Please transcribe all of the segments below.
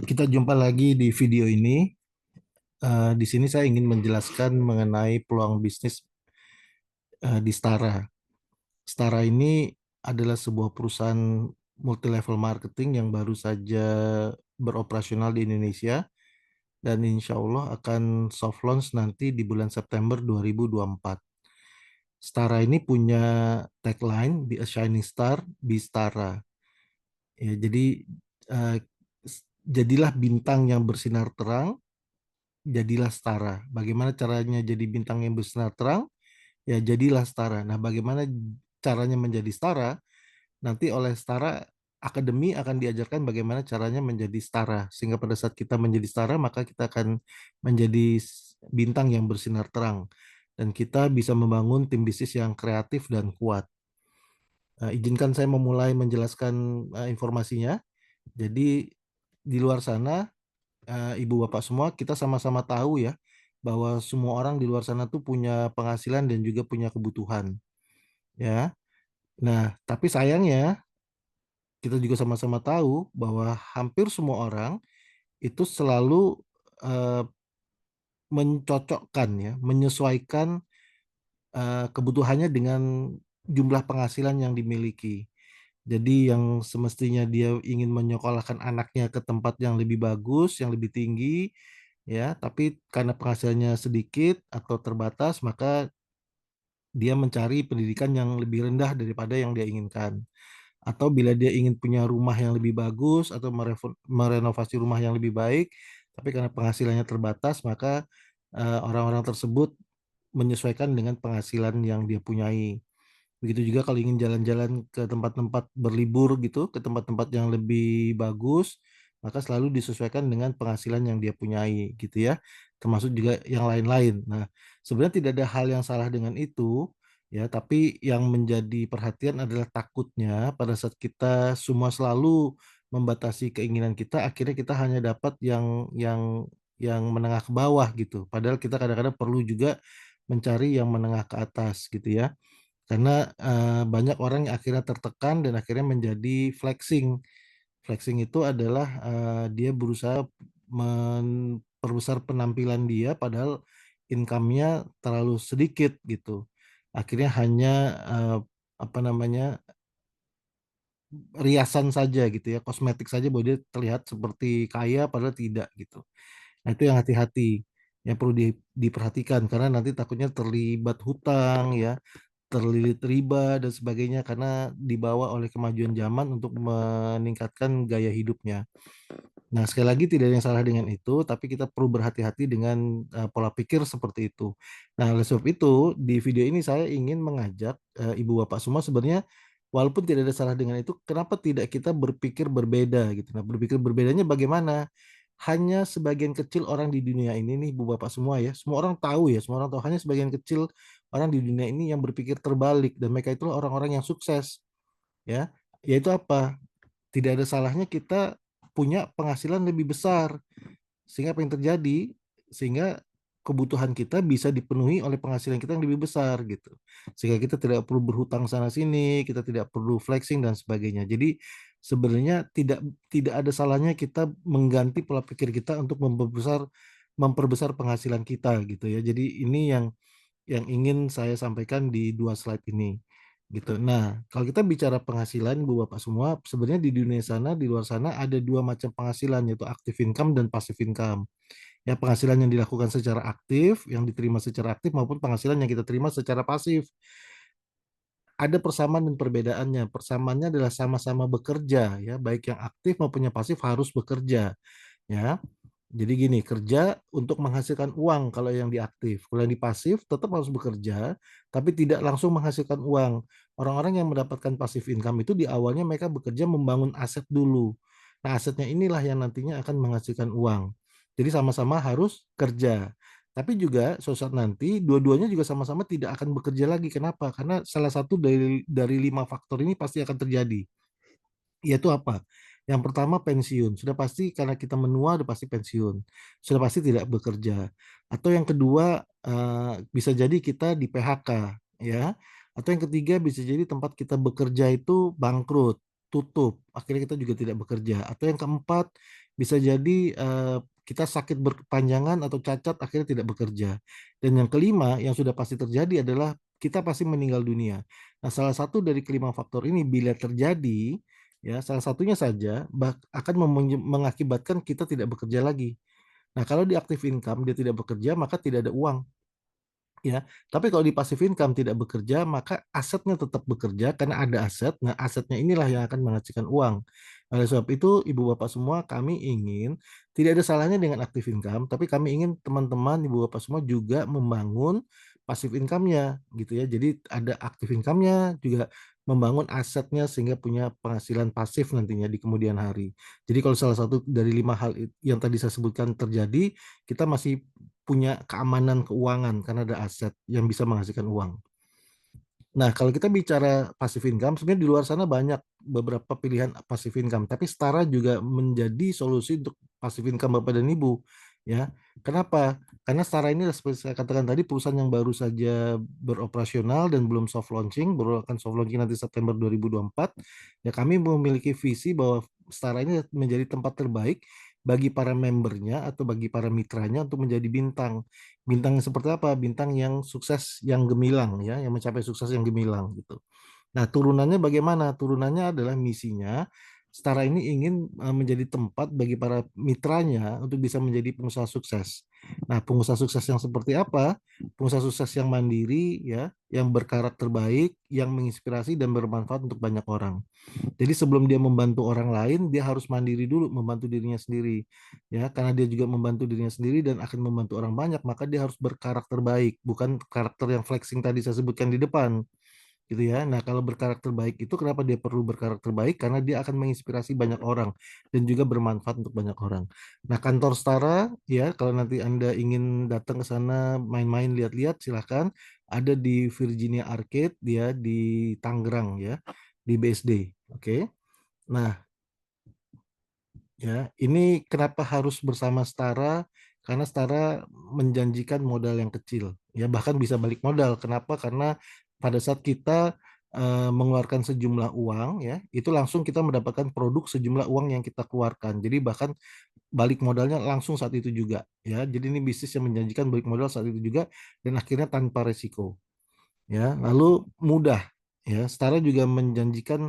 Kita jumpa lagi di video ini. Di sini saya ingin menjelaskan mengenai peluang bisnis di Stara. Stara ini adalah sebuah perusahaan multi level marketing yang baru saja beroperasional di Indonesia dan insya Allah akan soft launch nanti di bulan September 2024. Stara ini punya tagline Be a Shining Star, Be Stara. Ya, jadi eh, jadilah bintang yang bersinar terang, jadilah setara. Bagaimana caranya jadi bintang yang bersinar terang? Ya jadilah setara. Nah, bagaimana caranya menjadi setara? Nanti oleh Setara Akademi akan diajarkan bagaimana caranya menjadi setara. Sehingga pada saat kita menjadi setara, maka kita akan menjadi bintang yang bersinar terang. Dan kita bisa membangun tim bisnis yang kreatif dan kuat. Izinkan saya memulai menjelaskan informasinya. Jadi di luar sana Ibu Bapak semua, kita sama-sama tahu ya bahwa semua orang di luar sana tuh punya penghasilan dan juga punya kebutuhan, ya. Nah, tapi sayangnya kita juga sama-sama tahu bahwa hampir semua orang itu selalu eh, mencocokkan ya, menyesuaikan kebutuhannya dengan jumlah penghasilan yang dimiliki. Jadi yang semestinya dia ingin menyekolahkan anaknya ke tempat yang lebih bagus, yang lebih tinggi, ya, tapi karena penghasilannya sedikit atau terbatas, maka dia mencari pendidikan yang lebih rendah daripada yang dia inginkan. Atau bila dia ingin punya rumah yang lebih bagus atau merenovasi rumah yang lebih baik, tapi karena penghasilannya terbatas, maka orang-orang tersebut menyesuaikan dengan penghasilan yang dia punyai. Begitu juga kalau ingin jalan-jalan ke tempat-tempat berlibur gitu, ke tempat-tempat yang lebih bagus, maka selalu disesuaikan dengan penghasilan yang dia punyai gitu ya. Termasuk juga yang lain-lain. Nah, sebenarnya tidak ada hal yang salah dengan itu ya, tapi yang menjadi perhatian adalah takutnya pada saat kita semua selalu membatasi keinginan kita, akhirnya kita hanya dapat yang menengah ke bawah gitu. Padahal kita kadang-kadang perlu juga mencari yang menengah ke atas gitu ya. Karena banyak orang yang akhirnya tertekan dan akhirnya menjadi flexing. Flexing itu adalah dia berusaha memperbesar penampilan dia padahal income-nya terlalu sedikit gitu. Akhirnya hanya eh, apa namanya riasan saja gitu ya, kosmetik saja bahwa dia terlihat seperti kaya padahal tidak gitu. Nah, itu yang hati-hati yang perlu diperhatikan karena nanti takutnya terlibat hutang ya, terlilit riba dan sebagainya karena dibawa oleh kemajuan zaman untuk meningkatkan gaya hidupnya. Nah, sekali lagi tidak ada yang salah dengan itu, tapi kita perlu berhati-hati dengan pola pikir seperti itu. Nah, oleh sebab itu, di video ini saya ingin mengajak Ibu Bapak semua sebenarnya walaupun tidak ada salah dengan itu, kenapa tidak kita berpikir berbeda gitu. Nah, berpikir berbedanya bagaimana? Hanya sebagian kecil orang di dunia ini nih, Ibu Bapak semua ya. Semua orang tahu ya, semua orang tahu hanya sebagian kecil orang di dunia ini yang berpikir terbalik dan mereka itu orang-orang yang sukses ya. Yaitu apa? Tidak ada salahnya kita punya penghasilan lebih besar. Sehingga apa yang terjadi? Sehingga kebutuhan kita bisa dipenuhi oleh penghasilan kita yang lebih besar gitu. Sehingga kita tidak perlu berhutang sana sini, kita tidak perlu flexing dan sebagainya. Jadi sebenarnya tidak tidak ada salahnya kita mengganti pola pikir kita untuk memperbesar penghasilan kita gitu ya. Jadi ini yang ingin saya sampaikan di dua slide ini gitu. Nah, kalau kita bicara penghasilan Bu Bapak semua, sebenarnya di dunia sana, di luar sana ada dua macam penghasilan yaitu active income dan passive income. Ya, penghasilan yang dilakukan secara aktif, yang diterima secara aktif maupun penghasilan yang kita terima secara pasif. Ada persamaan dan perbedaannya. Persamaannya adalah sama-sama bekerja ya, baik yang aktif maupun yang pasif harus bekerja ya. Jadi gini, kerja untuk menghasilkan uang kalau yang diaktif. Kalau yang di pasif tetap harus bekerja, tapi tidak langsung menghasilkan uang. Orang-orang yang mendapatkan passive income itu di awalnya mereka bekerja membangun aset dulu. Nah, asetnya inilah yang nantinya akan menghasilkan uang. Jadi sama-sama harus kerja. Tapi juga suatu saat nanti dua-duanya juga sama-sama tidak akan bekerja lagi. Kenapa? Karena salah satu dari lima faktor ini pasti akan terjadi. Yaitu apa? Yang pertama pensiun. Sudah pasti karena kita menua sudah pasti pensiun. Sudah pasti tidak bekerja. Atau yang kedua bisa jadi kita di PHK ya. Atau yang ketiga bisa jadi tempat kita bekerja itu bangkrut. tutup, akhirnya kita juga tidak bekerja. Atau yang keempat, bisa jadi kita sakit berkepanjangan atau cacat, akhirnya tidak bekerja. Dan yang kelima, yang sudah pasti terjadi adalah kita pasti meninggal dunia. Nah, salah satu dari kelima faktor ini bila terjadi, ya salah satunya saja akan mengakibatkan kita tidak bekerja lagi. Nah, kalau di active income dia tidak bekerja, maka tidak ada uang. Ya, tapi kalau di passive income tidak bekerja, maka asetnya tetap bekerja karena ada aset. Nah, asetnya inilah yang akan menghasilkan uang. Oleh sebab itu, ibu bapak semua, kami ingin tidak ada salahnya dengan active income, tapi kami ingin teman-teman ibu bapak semua juga membangun passive income-nya, gitu ya. Jadi ada active income-nya juga membangun asetnya sehingga punya penghasilan pasif nantinya di kemudian hari. Jadi kalau salah satu dari lima hal yang tadi saya sebutkan terjadi, kita masih punya keamanan keuangan karena ada aset yang bisa menghasilkan uang. Nah, kalau kita bicara passive income, sebenarnya di luar sana banyak beberapa pilihan passive income, tapi Setara juga menjadi solusi untuk passive income Bapak dan Ibu. Ya, kenapa? Karena Setara ini seperti saya katakan tadi perusahaan yang baru saja beroperasional dan belum soft launching, baru akan soft launching nanti September 2024. Ya, kami memiliki visi bahwa Setara ini menjadi tempat terbaik bagi para membernya atau bagi para mitranya untuk menjadi bintang. Bintang yang seperti apa? Bintang yang sukses yang gemilang ya, yang mencapai sukses yang gemilang gitu. Nah, turunannya bagaimana? Turunannya adalah misinya Setara ini ingin menjadi tempat bagi para mitranya untuk bisa menjadi pengusaha sukses. Nah, pengusaha sukses yang seperti apa? Pengusaha sukses yang mandiri ya, yang berkarakter baik, yang menginspirasi dan bermanfaat untuk banyak orang. Jadi sebelum dia membantu orang lain, dia harus mandiri dulu, membantu dirinya sendiri. Ya, karena dia juga membantu dirinya sendiri dan akan membantu orang banyak, maka dia harus berkarakter baik, bukan karakter yang flexing tadi saya sebutkan di depan, gitu ya. Nah, kalau berkarakter baik itu kenapa dia perlu berkarakter baik? Karena dia akan menginspirasi banyak orang dan juga bermanfaat untuk banyak orang. Nah, kantor Setara ya, kalau nanti Anda ingin datang ke sana main-main lihat-lihat silahkan ada di Virginia Arcade dia di Tangerang ya, di BSD. Oke. Nah, ya, ini kenapa harus bersama Setara? Karena Setara menjanjikan modal yang kecil, ya bahkan bisa balik modal. Kenapa? Karena pada saat kita mengeluarkan sejumlah uang, ya itu langsung kita mendapatkan produk sejumlah uang yang kita keluarkan. Jadi bahkan balik modalnya langsung saat itu juga, ya. Jadi ini bisnis yang menjanjikan balik modal saat itu juga dan akhirnya tanpa resiko. Ya, lalu mudah ya. Setara juga menjanjikan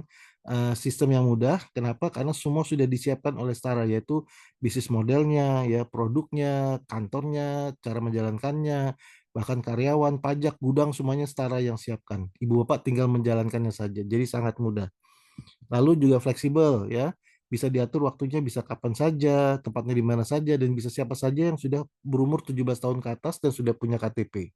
sistem yang mudah. Kenapa? Karena semua sudah disiapkan oleh Setara, yaitu bisnis modelnya, ya produknya, kantornya, cara menjalankannya, bahkan karyawan, pajak, gudang semuanya Setara yang siapkan. Ibu Bapak tinggal menjalankannya saja. Jadi sangat mudah. Lalu juga fleksibel ya. Bisa diatur waktunya bisa kapan saja, tempatnya di mana saja, dan bisa siapa saja yang sudah berumur 17 tahun ke atas dan sudah punya KTP.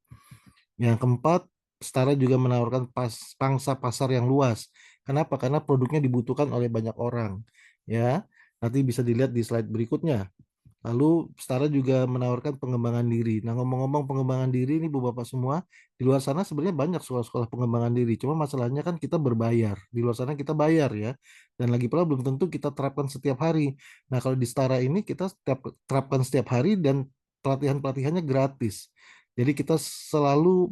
Yang keempat, Setara juga menawarkan pangsa pasar yang luas. Kenapa? Karena produknya dibutuhkan oleh banyak orang. Ya, nanti bisa dilihat di slide berikutnya. Lalu Setara juga menawarkan pengembangan diri. Nah, ngomong-ngomong pengembangan diri ini Bapak semua, di luar sana sebenarnya banyak sekolah-sekolah pengembangan diri. Cuma masalahnya kan kita berbayar. Di luar sana kita bayar ya. Dan lagi pula belum tentu kita terapkan setiap hari. Nah, kalau di Setara ini kita terapkan setiap hari dan pelatihan-pelatihannya gratis. Jadi kita selalu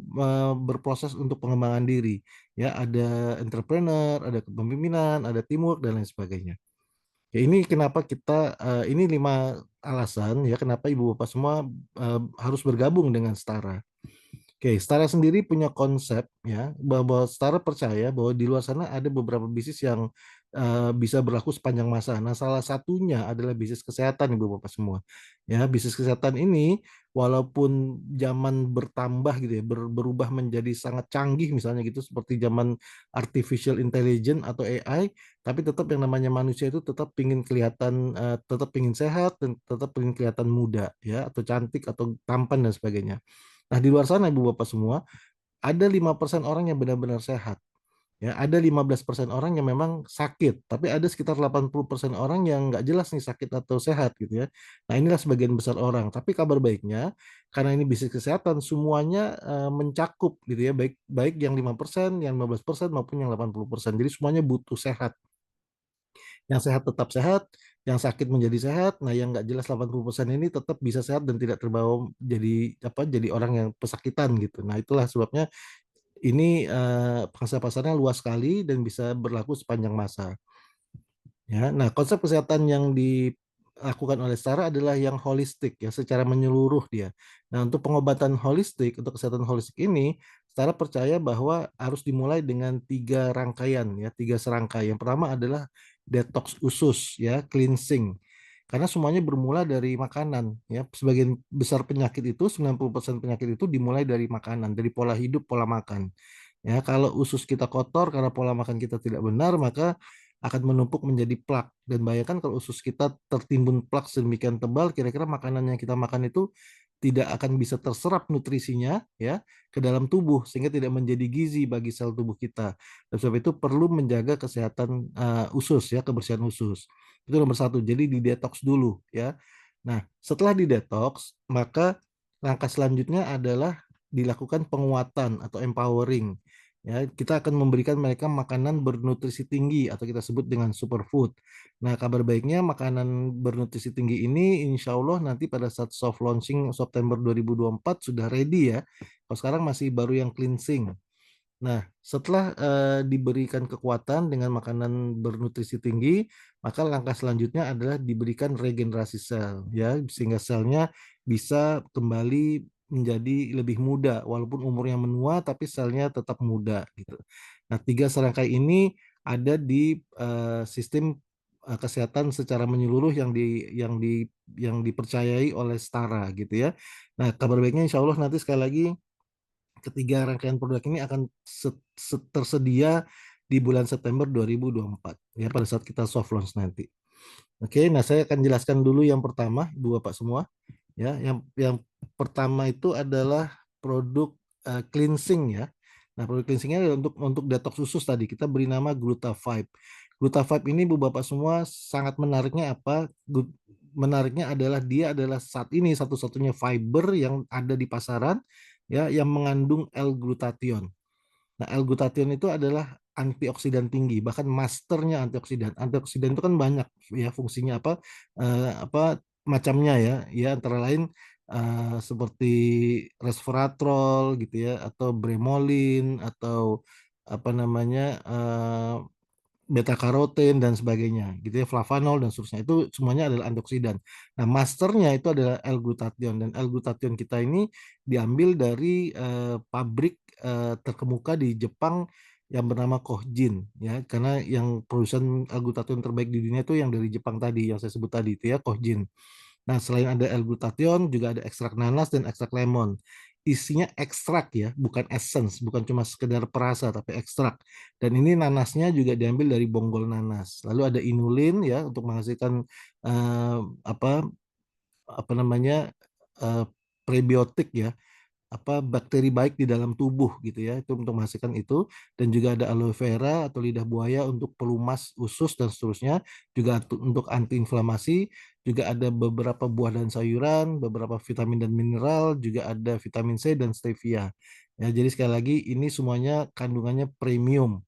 berproses untuk pengembangan diri. Ya, ada entrepreneur, ada kepemimpinan, ada teamwork dan lain sebagainya. Ya, ini kenapa kita ini 5 alasan ya kenapa ibu bapak semua harus bergabung dengan Setara. Oke, Setara sendiri punya konsep ya bahwa Setara percaya bahwa di luar sana ada beberapa bisnis yang bisa berlaku sepanjang masa. Nah, salah satunya adalah bisnis kesehatan Ibu Bapak semua. Ya, bisnis kesehatan ini walaupun zaman bertambah gitu ya, berubah menjadi sangat canggih misalnya gitu seperti zaman artificial intelligence atau AI, tapi tetap yang namanya manusia itu tetap ingin kelihatan tetap ingin sehat dan tetap ingin kelihatan muda ya atau cantik atau tampan dan sebagainya. Nah, di luar sana Ibu Bapak semua, ada 5% orang yang benar-benar sehat. Ya, ada 15% orang yang memang sakit, tapi ada sekitar 80% orang yang nggak jelas nih sakit atau sehat gitu ya. Nah, inilah sebagian besar orang. Tapi kabar baiknya, karena ini bisnis kesehatan, semuanya mencakup gitu ya, baik baik yang 5%, yang 15% maupun yang 80%. Jadi semuanya butuh sehat. Yang sehat tetap sehat, yang sakit menjadi sehat. Nah, yang nggak jelas 80% ini tetap bisa sehat dan tidak terbawa jadi apa? Jadi orang yang pesakitan gitu. Nah, itulah sebabnya ini pangsa pasarnya luas sekali dan bisa berlaku sepanjang masa. Ya, nah konsep kesehatan yang dilakukan oleh Setara adalah yang holistik ya, secara menyeluruh dia. Nah, untuk pengobatan holistik, untuk kesehatan holistik ini, Setara percaya bahwa harus dimulai dengan tiga rangkaian ya, tiga serangkai. Yang pertama adalah detox usus ya, cleansing. Karena semuanya bermula dari makanan ya. Sebagian besar penyakit itu, 90% penyakit itu dimulai dari makanan, dari pola hidup, pola makan. Ya, kalau usus kita kotor karena pola makan kita tidak benar, maka akan menumpuk menjadi plak. Dan bayangkan kalau usus kita tertimbun plak sedemikian tebal, kira-kira makanan yang kita makan itu tidak akan bisa terserap nutrisinya ya ke dalam tubuh sehingga tidak menjadi gizi bagi sel tubuh kita. Dan sebab itu perlu menjaga kesehatan usus ya, kebersihan usus. Itu nomor satu. Jadi di detox dulu ya. Nah, setelah di detox, maka langkah selanjutnya adalah dilakukan penguatan atau empowering. Ya, kita akan memberikan mereka makanan bernutrisi tinggi atau kita sebut dengan superfood. Nah, kabar baiknya makanan bernutrisi tinggi ini insya Allah nanti pada saat soft launching September 2024 sudah ready ya. Kalau sekarang masih baru yang cleansing. Nah, setelah diberikan kekuatan dengan makanan bernutrisi tinggi, maka langkah selanjutnya adalah diberikan regenerasi sel, ya, sehingga selnya bisa kembali menjadi lebih muda, walaupun umurnya menua, tapi selnya tetap muda, gitu. Nah, tiga serangkai ini ada di sistem kesehatan secara menyeluruh yang dipercayai oleh Setara, gitu ya. Nah, kabar baiknya Insya Allah nanti sekali lagi ketiga rangkaian produk ini akan tersedia di bulan September 2024 ya pada saat kita soft launch nanti. Oke, nah saya akan jelaskan dulu yang pertama, Ibu Bapak semua. Ya, yang pertama itu adalah produk cleansing ya. Nah, produk cleansingnya adalah untuk detox usus tadi kita beri nama Gluta5. Gluta5 ini Bu Bapak semua sangat menariknya apa? Menariknya adalah dia adalah saat ini satu-satunya fiber yang ada di pasaran ya yang mengandung L-glutathione. Nah, L-glutathione itu adalah antioksidan tinggi, bahkan masternya antioksidan. Antioksidan itu kan banyak ya fungsinya apa macamnya ya, ya antara lain seperti resveratrol gitu ya, atau bremolin atau apa namanya beta karoten dan sebagainya gitu ya, flavanol dan seterusnya itu semuanya adalah antioksidan. Nah, masternya itu adalah L-glutathione dan L-glutathione kita ini diambil dari pabrik terkemuka di Jepang yang bernama Kojin ya, karena yang produsen L-glutathione terbaik di dunia itu yang dari Jepang tadi yang saya sebut tadi itu ya, Kojin. Nah, selain ada L-glutathione, juga ada ekstrak nanas dan ekstrak lemon. Isinya ekstrak ya, bukan essence, bukan cuma sekedar perasa, tapi ekstrak. Dan ini nanasnya juga diambil dari bonggol nanas. Lalu ada inulin ya, untuk menghasilkan eh, apa apa namanya eh, prebiotik ya, apa bakteri baik di dalam tubuh gitu ya, itu untuk menghasilkan itu. Dan juga ada aloe vera atau lidah buaya untuk pelumas usus dan seterusnya, juga untuk antiinflamasi. Juga ada beberapa buah dan sayuran, beberapa vitamin dan mineral, juga ada vitamin C dan stevia ya. Jadi sekali lagi ini semuanya kandungannya premium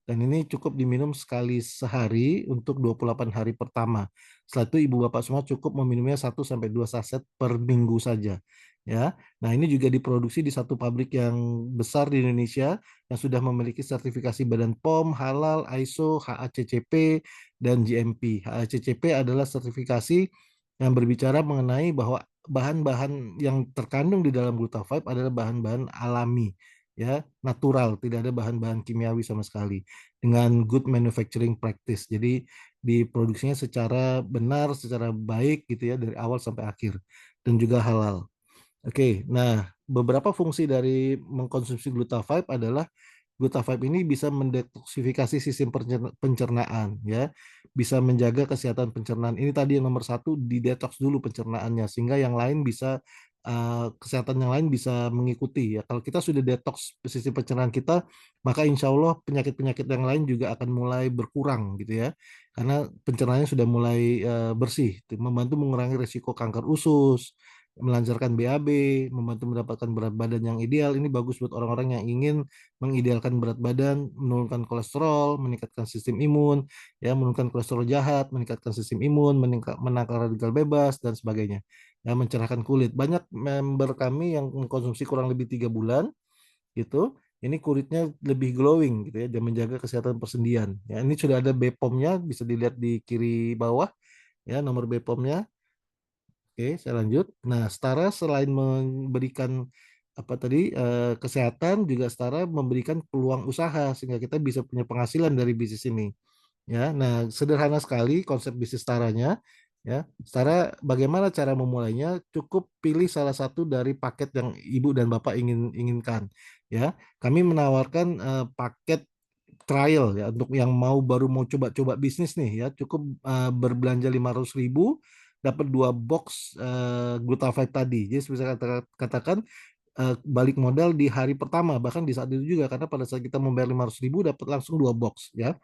dan ini cukup diminum sekali sehari untuk 28 hari pertama. Setelah itu ibu bapak semua cukup meminumnya 1 sampai 2 saset per minggu saja. Ya, nah ini juga diproduksi di satu pabrik yang besar di Indonesia yang sudah memiliki sertifikasi Badan POM, Halal, ISO, HACCP, dan GMP. HACCP adalah sertifikasi yang berbicara mengenai bahwa bahan-bahan yang terkandung di dalam Gluta5 adalah bahan-bahan alami, ya, natural, tidak ada bahan-bahan kimiawi sama sekali dengan good manufacturing practice. Jadi diproduksinya secara benar, secara baik gitu ya dari awal sampai akhir dan juga halal. Oke, nah beberapa fungsi dari mengkonsumsi Gluta5 adalah Gluta5 ini bisa mendetoksifikasi sistem pencernaan ya, bisa menjaga kesehatan pencernaan. Ini tadi yang nomor satu, di detox dulu pencernaannya sehingga yang lain bisa kesehatan yang lain bisa mengikuti ya. Kalau kita sudah detox sistem pencernaan kita, maka insya Allah penyakit-penyakit yang lain juga akan mulai berkurang gitu ya, karena pencernaannya sudah mulai bersih, membantu mengurangi risiko kanker usus, melancarkan BAB, membantu mendapatkan berat badan yang ideal. Ini bagus buat orang-orang yang ingin mengidealkan berat badan, menurunkan kolesterol, meningkatkan sistem imun, ya, menurunkan kolesterol jahat, meningkatkan sistem imun, menangkal radikal bebas dan sebagainya. Ya, mencerahkan kulit. Banyak member kami yang mengkonsumsi kurang lebih 3 bulan gitu ini kulitnya lebih glowing gitu ya, dan menjaga kesehatan persendian. Ya, ini sudah ada BPOM-nya, bisa dilihat di kiri bawah ya, nomor BPOM-nya. Oke, saya lanjut. Nah, Setara selain memberikan apa tadi kesehatan, juga Setara memberikan peluang usaha sehingga kita bisa punya penghasilan dari bisnis ini. Ya, nah sederhana sekali konsep bisnis Staranya. Ya, Setara bagaimana cara memulainya? Cukup pilih salah satu dari paket yang ibu dan bapak inginkan. Ya, kami menawarkan paket trial ya untuk yang baru mau coba-coba bisnis nih ya, cukup berbelanja 500.000 dapat 2 box Glutathione tadi. Jadi bisa katakan balik modal di hari pertama, bahkan di saat itu juga, karena pada saat kita membayar 500.000 dapat langsung 2 box ya.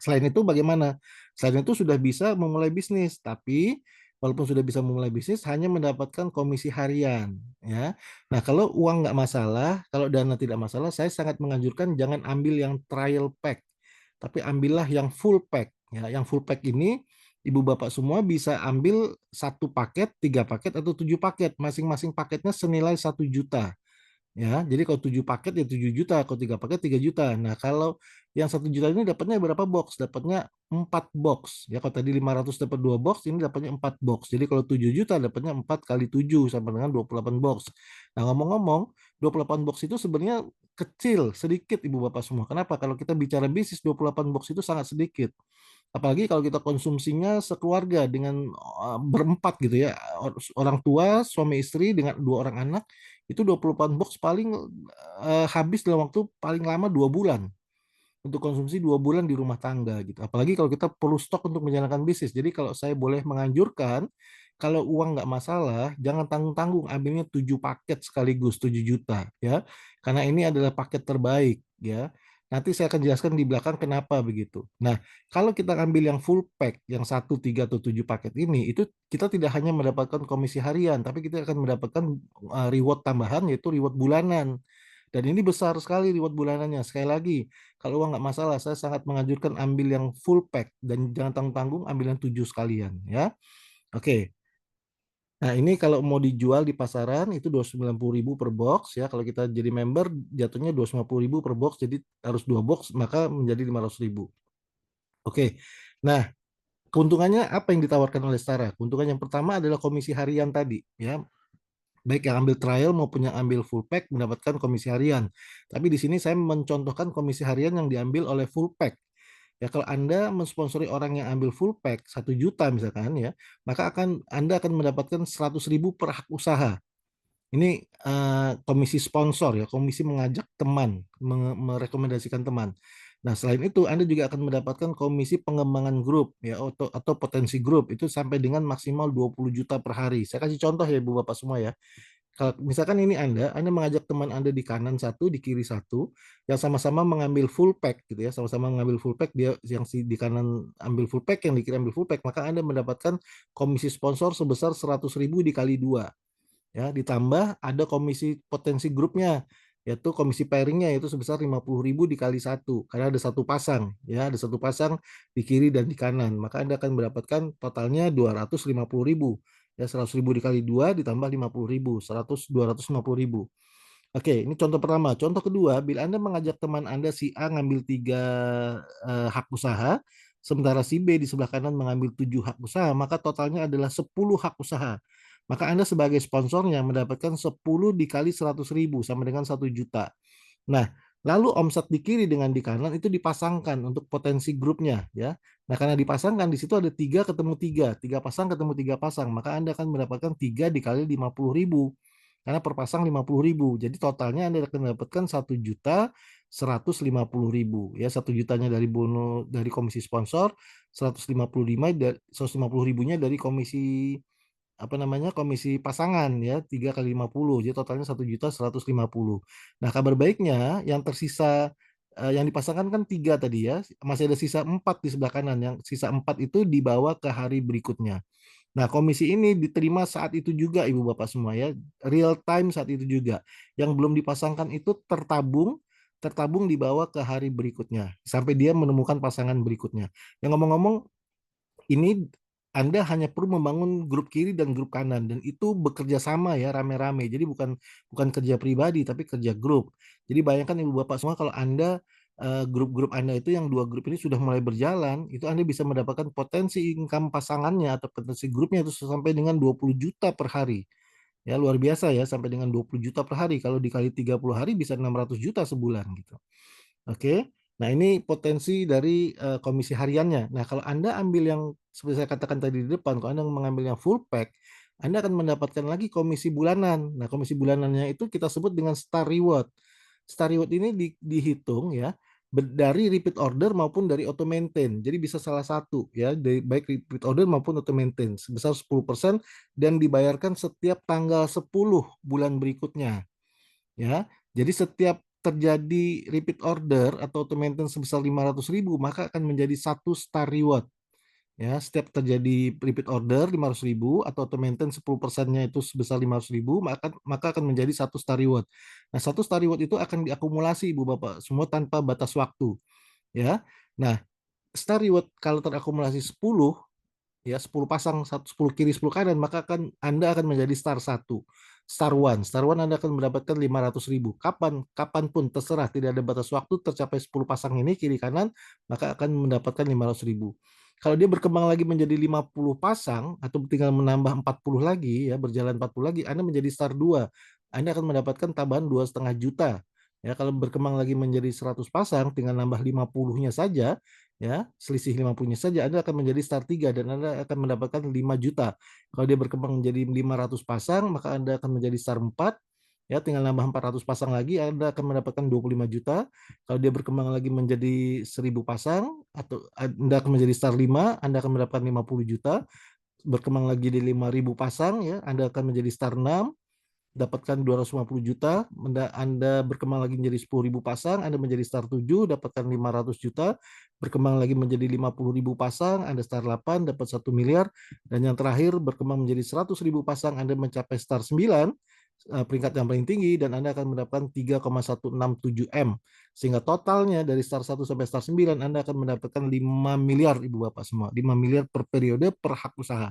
Selain itu bagaimana? Selain itu sudah bisa memulai bisnis, tapi walaupun sudah bisa memulai bisnis hanya mendapatkan komisi harian ya. Nah, kalau uang nggak masalah, kalau dana tidak masalah, saya sangat menganjurkan jangan ambil yang trial pack, tapi ambillah yang full pack ya. Yang full pack ini ibu bapak semua bisa ambil 1 paket, 3 paket atau 7 paket. Masing-masing paketnya senilai 1 juta. Ya, jadi kalau 7 paket ya 7 juta, kalau 3 paket 3 juta. Nah, kalau yang 1 juta ini dapatnya berapa box? Dapatnya 4 box. Ya, kalau tadi 500 dapat 2 box, ini dapatnya 4 box. Jadi kalau 7 juta dapatnya 4 kali 7 sama dengan 28 box. Nah, ngomong-ngomong, 28 box itu sebenarnya kecil, sedikit Ibu Bapak semua. Kenapa? Kalau kita bicara bisnis, 28 box itu sangat sedikit. Apalagi kalau kita konsumsinya sekeluarga dengan berempat gitu ya, orang tua, suami istri dengan 2 orang anak, itu 28 box paling habis dalam waktu paling lama 2 bulan, untuk konsumsi 2 bulan di rumah tangga gitu. Apalagi kalau kita perlu stok untuk menjalankan bisnis. Jadi kalau saya boleh menganjurkan, kalau uang nggak masalah, jangan tanggung-tanggung, ambilnya 7 paket sekaligus 7 juta ya. Karena ini adalah paket terbaik ya. Nanti saya akan jelaskan di belakang kenapa begitu. Nah, kalau kita ambil yang full pack, yang 1, 3, atau 7 paket ini, itu kita tidak hanya mendapatkan komisi harian, tapi kita akan mendapatkan reward tambahan, yaitu reward bulanan. Dan ini besar sekali reward bulanannya. Sekali lagi, kalau uang nggak masalah, saya sangat menganjurkan ambil yang full pack dan jangan tanggung-tanggung, ambil yang 7 sekalian ya. Oke. Nah, ini kalau mau dijual di pasaran itu 290.000 per box ya. Kalau kita jadi member jatuhnya 250.000 per box, jadi harus 2 box maka menjadi 500.000. Oke. Nah, keuntungannya apa yang ditawarkan oleh Stara? Keuntungan yang pertama adalah komisi harian tadi ya. Baik yang ambil trial maupun yang ambil full pack mendapatkan komisi harian. Tapi di sini saya mencontohkan komisi harian yang diambil oleh full pack. Ya, kalau Anda mensponsori orang yang ambil full pack 1 juta misalkan ya, maka Anda akan mendapatkan 100.000 per hak usaha. Ini komisi sponsor ya, komisi mengajak teman, merekomendasikan teman. Nah, selain itu Anda juga akan mendapatkan komisi pengembangan grup ya, atau potensi grup itu sampai dengan maksimal 20 juta per hari. Saya kasih contoh ya Ibu Bapak semua ya. Kalau misalkan ini Anda mengajak teman Anda di kanan satu, di kiri satu, yang sama-sama mengambil full pack gitu ya, sama-sama mengambil full pack, dia yang di kanan ambil full pack, yang di kiri ambil full pack, maka Anda mendapatkan komisi sponsor sebesar 100.000 dikali 2 ya, ditambah ada komisi potensi grupnya, yaitu komisi pairingnya yaitu sebesar 50.000 dikali 1, karena ada 1 pasang ya, ada 1 pasang di kiri dan di kanan, maka Anda akan mendapatkan totalnya 250.000 ya, 100.000 dikali 2 ditambah 50.000, 250.000. Oke, ini contoh pertama. Contoh kedua, bila Anda mengajak teman Anda si A ngambil 3 hak usaha, sementara si B di sebelah kanan mengambil 7 hak usaha, maka totalnya adalah 10 hak usaha. Maka Anda sebagai sponsornya mendapatkan 10 dikali 100.000 sama dengan 1 juta. Nah, lalu omset di kiri dengan di kanan itu dipasangkan untuk potensi grupnya ya. Nah, karena dipasangkan di situ ada 3 pasang ketemu 3 pasang, maka Anda akan mendapatkan 3 dikali 50.000. Karena per pasang 50.000. Jadi totalnya Anda akan mendapatkan 1.150.000 ya. 1 jutanya dari bonus dari komisi sponsor, 150 ribunya dari komisi apa namanya, komisi pasangan ya, 3 kali 50, jadi totalnya 1.150. Nah, kabar baiknya yang tersisa yang dipasangkan kan 3 tadi ya, masih ada sisa 4 di sebelah kanan, yang sisa 4 itu dibawa ke hari berikutnya. Nah, komisi ini diterima saat itu juga Ibu Bapak semua ya, real time saat itu juga. Yang belum dipasangkan itu tertabung dibawa ke hari berikutnya sampai dia menemukan pasangan berikutnya. Yang ngomong-ngomong, ini Anda hanya perlu membangun grup kiri dan grup kanan dan itu bekerja sama ya rame-rame. Jadi bukan bukan kerja pribadi tapi kerja grup. Jadi bayangkan Ibu Bapak semua kalau Anda grup-grup Anda itu yang dua grup ini sudah mulai berjalan, itu Anda bisa mendapatkan potensi income pasangannya atau potensi grupnya itu sampai dengan 20 juta per hari. Ya luar biasa ya sampai dengan 20 juta per hari. Kalau dikali 30 hari bisa 600 juta sebulan gitu. Oke. Nah, ini potensi dari komisi hariannya. Nah, kalau Anda ambil yang seperti saya katakan tadi di depan, kalau Anda mengambil yang full pack, Anda akan mendapatkan lagi komisi bulanan. Nah, komisi bulanannya itu kita sebut dengan star reward. Star reward ini dihitung ya dari repeat order maupun dari auto maintain. Jadi bisa salah satu ya, dari baik repeat order maupun auto maintain sebesar 10% dan dibayarkan setiap tanggal 10 bulan berikutnya. Ya, jadi setiap terjadi repeat order atau auto maintenance sebesar 500.000 maka akan menjadi satu star reward. Ya, setiap terjadi repeat order 500.000 atau auto maintenance 10%-nya itu sebesar 500.000 maka akan menjadi satu star reward. Nah, satu star reward itu akan diakumulasi Ibu Bapak semua tanpa batas waktu. Ya, nah star reward kalau terakumulasi 10 ya 10 pasang 10 kiri 10 kanan maka Anda akan menjadi star 1 star one Anda akan mendapatkan 500.000 kapanpun terserah tidak ada batas waktu tercapai 10 pasang ini kiri kanan maka akan mendapatkan 500.000 kalau dia berkembang lagi menjadi 50 pasang atau tinggal menambah 40 lagi ya berjalan 40 lagi Anda menjadi star 2 Anda akan mendapatkan tambahan 2,5 juta ya kalau berkembang lagi menjadi 100 pasang tinggal nambah 50-nya saja ya selisih 50-nya saja Anda akan menjadi star 3 dan Anda akan mendapatkan 5 juta. Kalau dia berkembang menjadi 500 pasang, maka Anda akan menjadi star 4 ya tinggal nambah 400 pasang lagi Anda akan mendapatkan 25 juta. Kalau dia berkembang lagi menjadi 1000 pasang atau Anda akan menjadi star 5, Anda akan mendapatkan 50 juta. Berkembang lagi di 5.000 pasang ya, Anda akan menjadi star 6 dapatkan 250 juta, Anda berkembang lagi menjadi 10.000 pasang, Anda menjadi star 7, dapatkan 500 juta, berkembang lagi menjadi 50.000 pasang, Anda star 8, dapat 1 miliar, dan yang terakhir berkembang menjadi 100.000 pasang, Anda mencapai star 9, peringkat yang paling tinggi, dan Anda akan mendapatkan 3,167 M. Sehingga totalnya dari star 1 sampai star 9, Anda akan mendapatkan 5 miliar, Ibu Bapak semua. 5 miliar per periode per hak usaha.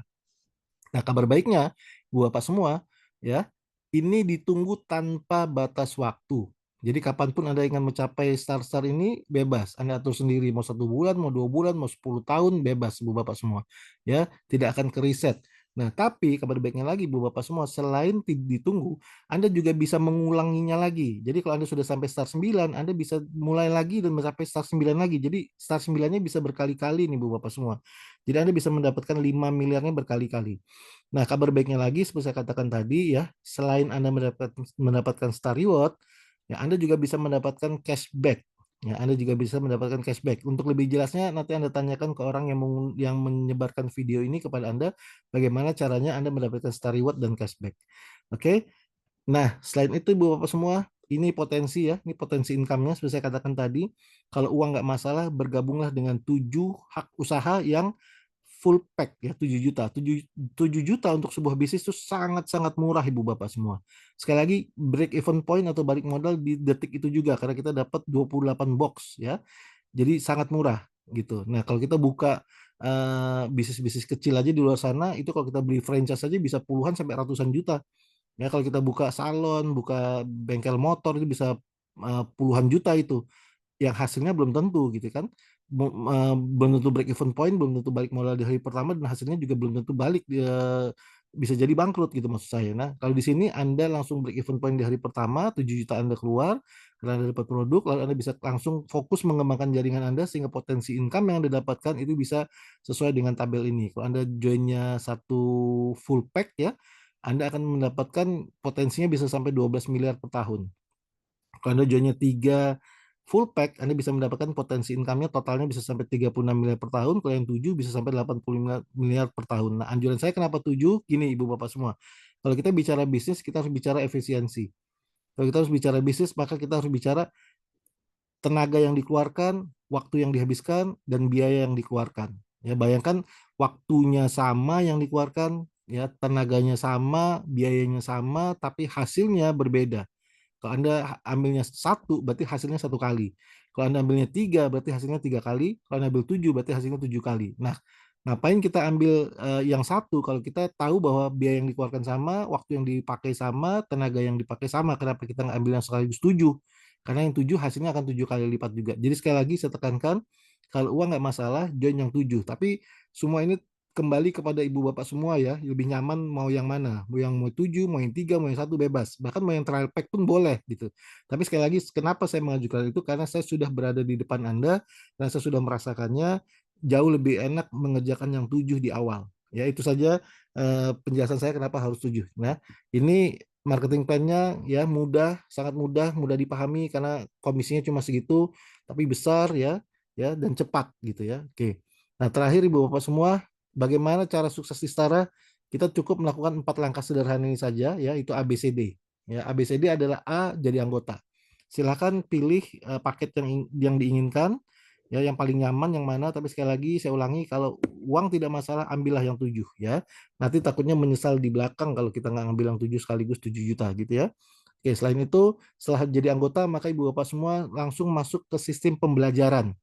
Nah, kabar baiknya, Ibu Bapak semua, ya, ini ditunggu tanpa batas waktu. Jadi kapanpun Anda ingin mencapai star-star ini bebas. Anda atur sendiri mau 1 bulan, mau 2 bulan, mau 10 tahun bebas Ibu Bapak semua. Ya, tidak akan ke reset. Nah, tapi kabar baiknya lagi Ibu Bapak semua, selain ditunggu, Anda juga bisa mengulanginya lagi. Jadi kalau Anda sudah sampai star 9, Anda bisa mulai lagi dan mencapai star 9 lagi. Jadi star 9-nya bisa berkali-kali nih Ibu Bapak semua. Jadi Anda bisa mendapatkan 5 miliarnya berkali-kali. Nah, kabar baiknya lagi seperti saya katakan tadi ya, selain Anda mendapatkan star reward, ya Anda juga bisa mendapatkan cashback. Ya, Anda juga bisa mendapatkan cashback. Untuk lebih jelasnya nanti Anda tanyakan ke orang yang menyebarkan video ini kepada Anda bagaimana caranya Anda mendapatkan star reward dan cashback. Oke. Nah, selain itu Ibu Bapak semua, ini potensi ya, ini potensi income-nya seperti saya katakan tadi. Kalau uang nggak masalah, bergabunglah dengan 7 hak usaha yang full pack ya 7 juta. 7 juta untuk sebuah bisnis itu sangat-sangat murah Ibu Bapak semua. Sekali lagi break even point atau balik modal di detik itu juga karena kita dapat 28 box ya. Jadi sangat murah gitu. Nah, kalau kita buka bisnis-bisnis kecil aja di luar sana itu kalau kita beli franchise aja bisa puluhan sampai ratusan juta. Ya kalau kita buka salon, buka bengkel motor itu bisa puluhan juta itu yang hasilnya belum tentu gitu kan belum tentu break even point belum tentu balik modal di hari pertama dan hasilnya juga belum tentu balik bisa jadi bangkrut gitu maksud saya. Nah kalau di sini Anda langsung break even point di hari pertama 7 juta Anda keluar karena Anda dapat produk lalu Anda bisa langsung fokus mengembangkan jaringan Anda sehingga potensi income yang Anda dapatkan itu bisa sesuai dengan tabel ini. Kalau Anda joinnya satu full pack ya Anda akan mendapatkan potensinya bisa sampai 12 miliar per tahun. Kalau Anda joinnya 3 full pack, Anda bisa mendapatkan potensi income-nya totalnya bisa sampai 36 miliar per tahun, kalau yang 7 bisa sampai 80 miliar per tahun. Nah, anjuran saya kenapa 7? Gini Ibu Bapak semua. Kalau kita bicara bisnis, kita harus bicara efisiensi. Kalau kita harus bicara bisnis, maka kita harus bicara tenaga yang dikeluarkan, waktu yang dihabiskan, dan biaya yang dikeluarkan. Ya, bayangkan waktunya sama yang dikeluarkan, ya tenaganya sama, biayanya sama, tapi hasilnya berbeda. Kalau Anda ambilnya satu, berarti hasilnya satu kali. Kalau Anda ambilnya tiga, berarti hasilnya tiga kali. Kalau Anda ambil tujuh, berarti hasilnya tujuh kali. Nah, Ngapain kita ambil yang satu kalau kita tahu bahwa biaya yang dikeluarkan sama, waktu yang dipakai sama, tenaga yang dipakai sama. Kenapa kita nggak ambil yang sekaligus tujuh? Karena yang tujuh hasilnya akan 7 kali lipat juga. Jadi sekali lagi saya tekankan, kalau uang nggak masalah, join yang tujuh. Tapi semua ini kembali kepada ibu bapak semua ya, lebih nyaman mau yang mana, mau yang mau tujuh, mau yang tiga, mau yang satu bebas. Bahkan mau yang trial pack pun boleh gitu. Tapi sekali lagi, kenapa saya mengajukan itu? Karena saya sudah berada di depan Anda dan saya sudah merasakannya jauh lebih enak mengerjakan yang tujuh di awal. Ya itu saja penjelasan saya kenapa harus tujuh. Nah ini marketing plan-nya ya mudah, sangat mudah, mudah dipahami karena komisinya cuma segitu, tapi besar ya, ya dan cepat gitu ya. Oke. Nah terakhir ibu bapak semua, bagaimana cara sukses di Setara? Kita cukup melakukan 4 langkah sederhana ini saja, ya itu ABCD. Ya ABCD adalah A jadi anggota. Silakan pilih paket yang diinginkan ya yang paling nyaman yang mana, tapi sekali lagi saya ulangi, kalau uang tidak masalah ambillah yang tujuh ya, nanti takutnya menyesal di belakang kalau kita nggak ngambil yang tujuh sekaligus 7 juta gitu ya. Oke, selain itu setelah jadi anggota maka ibu bapak semua langsung masuk ke sistem pembelajaran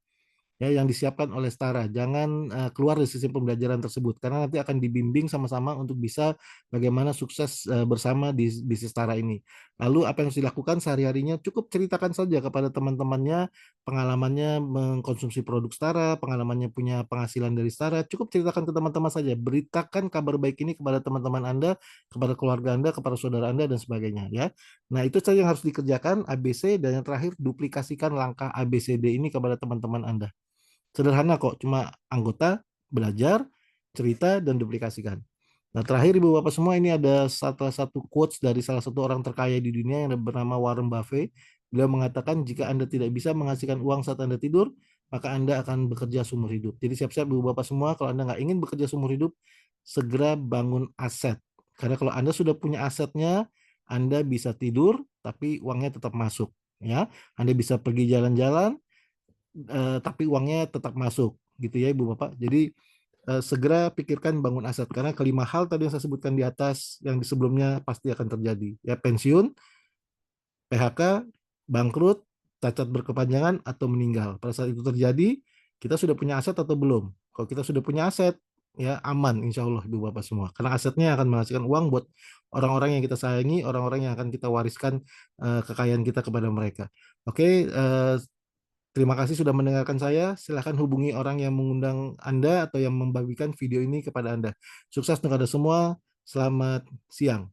ya yang disiapkan oleh Setara. Jangan keluar dari sistem pembelajaran tersebut karena nanti akan dibimbing sama-sama untuk bisa bagaimana sukses bersama di bisnis Setara ini. Lalu apa yang harus dilakukan sehari-harinya, cukup ceritakan saja kepada teman-temannya pengalamannya mengkonsumsi produk Setara, pengalamannya punya penghasilan dari Setara, cukup ceritakan ke teman-teman saja. Beritakan kabar baik ini kepada teman-teman Anda, kepada keluarga Anda, kepada saudara Anda dan sebagainya ya. Nah, itu saja yang harus dikerjakan ABC, dan yang terakhir duplikasikan langkah ABCD ini kepada teman-teman Anda. Sederhana kok, cuma anggota, belajar, cerita, dan duplikasikan. Nah, terakhir Ibu Bapak semua, ini ada satu quotes dari salah satu orang terkaya di dunia yang bernama Warren Buffett. Beliau mengatakan, jika Anda tidak bisa menghasilkan uang saat Anda tidur, maka Anda akan bekerja seumur hidup. Jadi siap-siap Ibu Bapak semua, kalau Anda nggak ingin bekerja seumur hidup, segera bangun aset. Karena kalau Anda sudah punya asetnya, Anda bisa tidur, tapi uangnya tetap masuk. Ya, Anda bisa pergi jalan-jalan, tapi uangnya tetap masuk gitu ya Ibu Bapak. Jadi segera pikirkan bangun aset karena kelima hal tadi yang saya sebutkan di atas yang di sebelumnya pasti akan terjadi. Ya pensiun, PHK, bangkrut, cacat berkepanjangan atau meninggal. Pada saat itu terjadi, kita sudah punya aset atau belum? Kalau kita sudah punya aset, ya aman insya Allah Ibu Bapak semua. Karena asetnya akan menghasilkan uang buat orang-orang yang kita sayangi, orang-orang yang akan kita wariskan kekayaan kita kepada mereka. Oke, terima kasih sudah mendengarkan saya. Silahkan hubungi orang yang mengundang Anda atau yang membagikan video ini kepada Anda. Sukses untuk Anda semua. Selamat siang.